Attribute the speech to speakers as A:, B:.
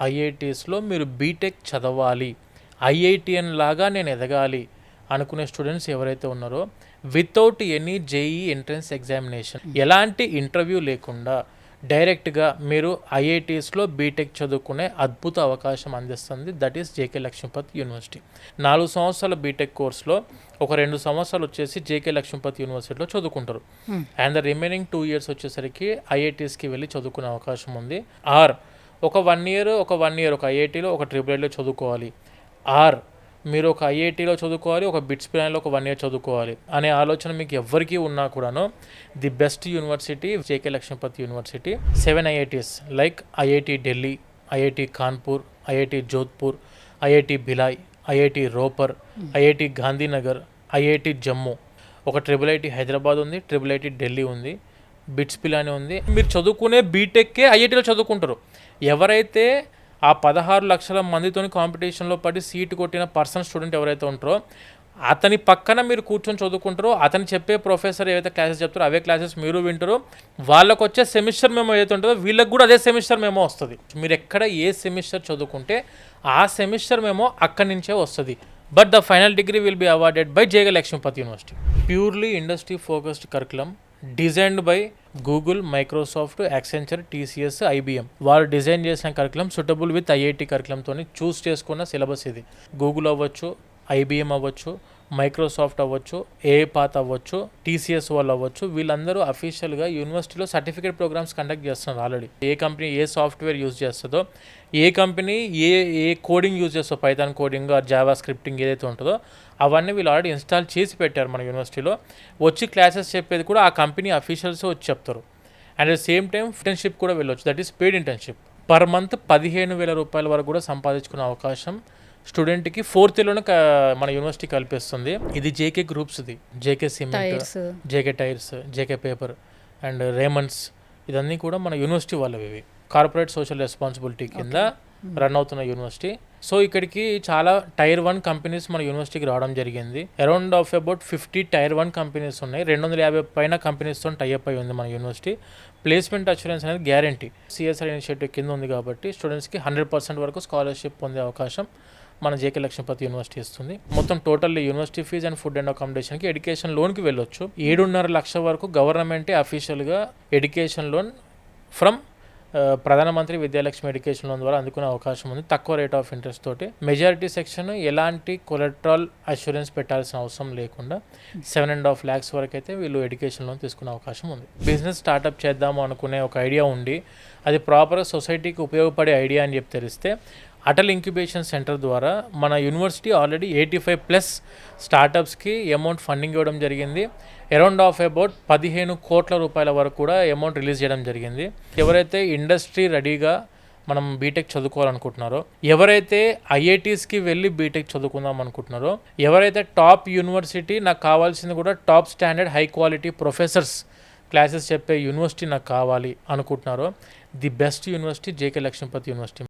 A: ఐఐటీస్లో మీరు బీటెక్ చదవాలి, ఐఐటిఎన్ లాగా నేను ఎదగాలి అనుకునే స్టూడెంట్స్ ఎవరైతే ఉన్నారో without any JEE entrance examination, ఎలాంటి ఇంటర్వ్యూ లేకుండా డైరెక్ట్గా మీరు ఐఐటీస్లో బీటెక్ చదువుకునే అద్భుత అవకాశం అందిస్తుంది. That is JK Lakshmipat university. 4 సంవత్సరాల బీటెక్ కోర్స్లో ఒక 2 సంవత్సరాలు వచ్చేసి జేకే లక్ష్మీపతి యూనివర్సిటీలో చదువుకుంటారు. అండ్ ద రిమైనింగ్ 2 years వచ్చేసరికి ఐఐటీస్కి వెళ్ళి చదువుకునే అవకాశం ఉంది. ఆర్ ఒక 1 year ఒక ఐఐటీలో ఒక ట్రిపుల్ చదువుకోవాలి, ఆర్ మీరు ఒక ఐఐటీలో చదువుకోవాలి, ఒక బిట్స్ ప్లాన్లో ఒక 1 year చదువుకోవాలి అనే ఆలోచన మీకు ఎవరికి ఉన్నా కూడాను the best university JK Lakshmipat university. 7 IITs like IIT Delhi, IIT Kanpur, IIT Jodhpur, IIT Bhilai, IIT Ropar, IIT Gandhinagar, IIT Jammu, ఒక ట్రిపుల్ హైదరాబాద్ ఉంది, ట్రిపుల్ ఢిల్లీ ఉంది, బిట్స్ పిలాని ఉంది. మీరు చదువుకునే బీటెక్కే ఐఐటీలో చదువుకుంటారు. ఎవరైతే ఆ 16 లక్షల మందితో కాంపిటీషన్లో పడి సీటు కొట్టిన స్టూడెంట్ ఎవరైతే ఉంటారో అతని పక్కన మీరు కూర్చొని చదువుకుంటారో, అతను చెప్పే ప్రొఫెసర్ ఏవైతే క్లాసెస్ చెప్తారో అవే క్లాసెస్ మీరు వింటారు. వాళ్ళకు వచ్చే సెమిస్టర్ మేమో ఏదైతే ఉంటుందో వీళ్ళకి కూడా అదే సెమిస్టర్ మేమో వస్తుంది. మీరు ఎక్కడ ఏ సెమిస్టర్ చదువుకుంటే ఆ సెమిస్టర్ మేమో అక్కడి నుంచే వస్తుంది. But the final degree will be awarded by JK Lakshmipat university. Purely industry focused curriculum designed by Google, Microsoft, Accenture, TCS, IBM. వాళ్ళు డిజైన్ చేసిన కరికులం సూటబుల్ విత్ ఐఐటి కరికులంతో చూస్ చేసుకున్న సిలబస్ ఇది. గూగుల్ అవ్వచ్చు, ఐబిఎం అవ్వచ్చు, మైక్రోసాఫ్ట్ అవ్వచ్చు, ఏపాత్ అవ్వచ్చు, టీసీఎస్ వాళ్ళు అవ్వచ్చు, వీళ్ళందరూ అఫీషియల్గా యూనివర్సిటీలో సర్టిఫికేట్ ప్రోగ్రామ్స్ కండక్ట్ చేస్తున్నారు ఆల్రెడీ. ఏ కంపెనీ ఏ సాఫ్ట్వేర్ యూజ్ చేస్తుందో, ఏ కంపెనీ ఏ కోడింగ్ యూజ్ చేస్తుందో, Python coding or Java scripting ఏదైతే ఉంటుందో అవన్నీ వీళ్ళు ఆల్రెడీ ఇన్స్టాల్ చేసి పెట్టారు మన యూనివర్సిటీలో. వచ్చి క్లాసెస్ చెప్పేది కూడా ఆ కంపెనీ అఫీషియల్స్ వచ్చి చెప్తారు. And at same time internship కూడా వెళ్ళొచ్చు, that is paid internship. Per month 15,000 రూపాయల వరకు కూడా సంపాదించుకునే అవకాశం స్టూడెంట్కి 4th yearలోనే మన యూనివర్సిటీ కల్పిస్తుంది. ఇది జేకే గ్రూప్స్ది, JK cement, JK tyres, JK paper and Raymonds, ఇదన్నీ కూడా మన యూనివర్సిటీ వాళ్ళవి. ఇవి కార్పొరేట్ సోషల్ రెస్పాన్సిబిలిటీ కింద రన్ అవుతున్న యూనివర్సిటీ. సో ఇక్కడికి చాలా Tier 1 కంపెనీస్ మన యూనివర్సిటీకి రావడం జరిగింది. Around of about 50 Tier 1 companies ఉన్నాయి. 250 పైన కంపెనీస్తో టైఅప్ అయి ఉంది మన యూనివర్సిటీ. ప్లేస్మెంట్ అష్యూరెన్స్ అనేది గ్యారంటీ సిఎస్ఆర్ ఇనిషియేటివ్ కింద ఉంది కాబట్టి స్టూడెంట్స్కి 100% వరకు స్కాలర్షిప్ పొందే అవకాశం మన జేకే లక్ష్మీపతి యూనివర్సిటీ ఇస్తుంది. మొత్తం totally university fees and food and అకామిడేషన్కి ఎడ్యుకేషన్ లోన్కి వెళ్ళొచ్చు. 7.5 లక్షల వరకు గవర్నమెంటే అఫీషియల్గా ఎడ్యుకేషన్ లోన్ ఫ్రమ్ ప్రధానమంత్రి విద్యాలక్ష్మి ఎడ్యుకేషన్ లోన్ ద్వారా అందుకునే అవకాశం ఉంది, తక్కువ రేట్ ఆఫ్ ఇంట్రెస్ట్ తోటి. మెజారిటీ సెక్షన్ ఎలాంటి కొలెట్రల్ అష్యూరెన్స్ పెట్టాల్సిన అవసరం లేకుండా 7.5 lakhs వరకు అయితే వీళ్ళు ఎడ్యుకేషన్ లోన్ తీసుకునే అవకాశం ఉంది. బిజినెస్ స్టార్ట్అప్ చేద్దాము అనుకునే ఒక ఐడియా ఉండి అది ప్రాపర్గా సొసైటీకి ఉపయోగపడే ఐడియా అని చెప్పి తెలిస్తే అటల్ ఇంక్యుబేషన్ సెంటర్ ద్వారా మన యూనివర్సిటీ ఆల్రెడీ 85+ స్టార్టప్స్కి అమౌంట్ ఫండింగ్ ఇవ్వడం జరిగింది. అరౌండ్ ఆఫ్ అబౌట్ 15 కోట్ల రూపాయల వరకు కూడా అమౌంట్ రిలీజ్ చేయడం జరిగింది. ఎవరైతే ఇండస్ట్రీ రెడీగా మనం బీటెక్ చదువుకోవాలనుకుంటున్నారో, ఎవరైతే ఐఐటీస్కి వెళ్ళి బీటెక్ చదువుకుందాం అనుకుంటున్నారో, ఎవరైతే టాప్ యూనివర్సిటీ నాకు కావాల్సింది కూడా top standard high quality professors classes చెప్పే యూనివర్సిటీ నాకు కావాలి అనుకుంటున్నారో, the best university JK Lakshmipat university.